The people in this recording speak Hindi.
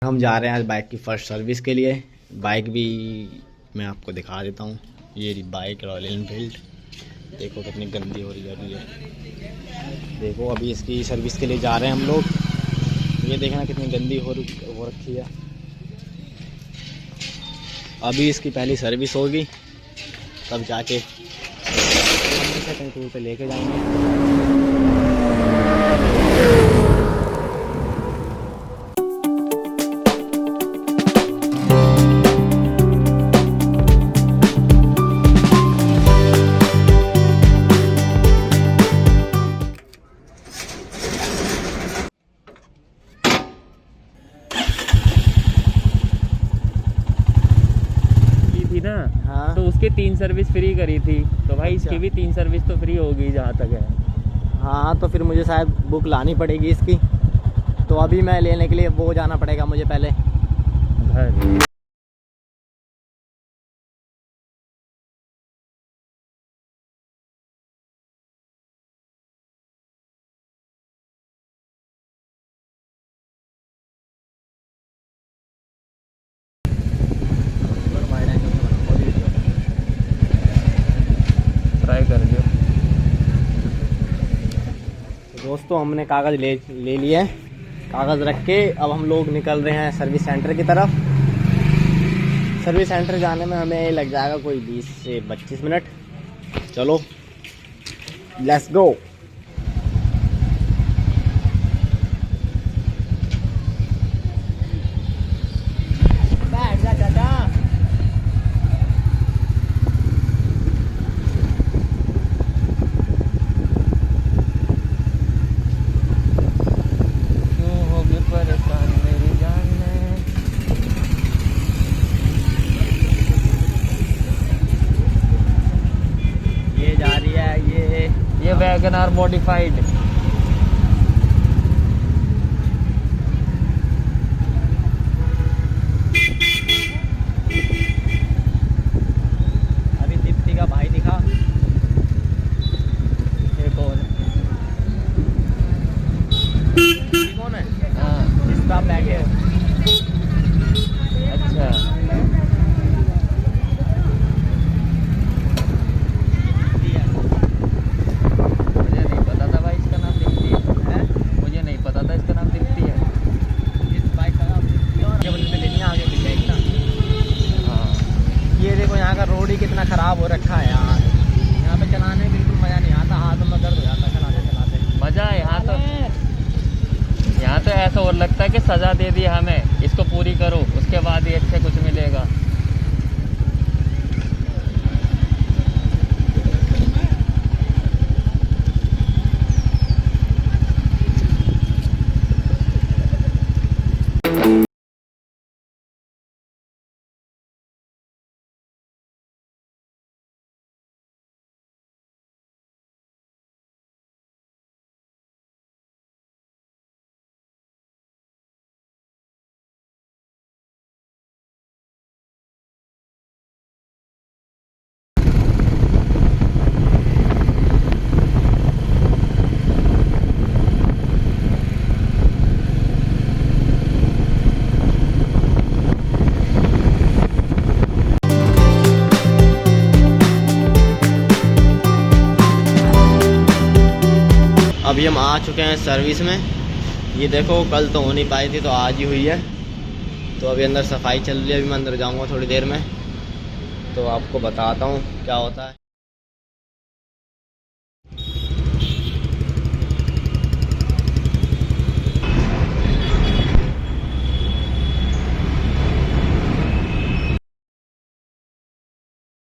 हम जा रहे हैं आज बाइक की फर्स्ट सर्विस के लिए। बाइक भी मैं आपको दिखा देता हूँ। ये रही बाइक रॉयल एनफील्ड। देखो कितनी गंदी हो रही है अभी ये। देखो अभी इसकी सर्विस के लिए जा रहे हैं हम लोग। ये देखना कितनी गंदी हो रखी है। अभी इसकी पहली सर्विस होगी तब जाके कहीं टूर पे लेके जाएंगे। थी ना। हाँ तो उसके 3 सर्विस फ्री करी थी, तो भाई अच्छा। इसकी भी 3 सर्विस तो फ्री होगी जहाँ तक है। हाँ तो फिर मुझे शायद बुक लानी पड़ेगी इसकी। तो अभी मैं लेने के लिए वो जाना पड़ेगा मुझे पहले घर। ट्राई कर लियो। दोस्तों हमने कागज़ ले लिए। कागज़ रख के अब हम लोग निकल रहे हैं सर्विस सेंटर की तरफ। सर्विस सेंटर जाने में हमें लग जाएगा कोई 20 से 25 मिनट। चलो लेट्स गो। बैठ जा चाचा। परेशान मेरी जान में। ये जा रही है ये वैगन आर मॉडिफाइड। अभी दीप्ति का भाई दिखा। ये कौन है? हाँ जिस पे आप बैठे हो। अच्छा। मुझे नहीं पता था भाई इसका नाम दीप्ति है। मुझे नहीं पता था इसका नाम दीप्ति है। इस बाइक का नाम दीप्ति है और केवल पे लेनी आगे मिल जाएगी ना। हाँ ये देखो यहाँ का रोड ही कितना ख़राब हो रखा है यार। यहाँ पे चलाने में बिल्कुल मज़ा नहीं आता। हाथ में दर्द हो जाता है चलाते चलाते। मजा है यहाँ तो ऐसा और लगता है कि सजा दे दी हमें, इसको पूरी करो उसके बाद ही अच्छे कुछ मिलेगा। अभी हम आ चुके हैं सर्विस में। ये देखो कल तो हो नहीं पाई थी तो आज ही हुई है। तो अभी अंदर सफाई चल रही है। अभी मैं अंदर जाऊंगा थोड़ी देर में तो आपको बताता हूँ क्या होता है।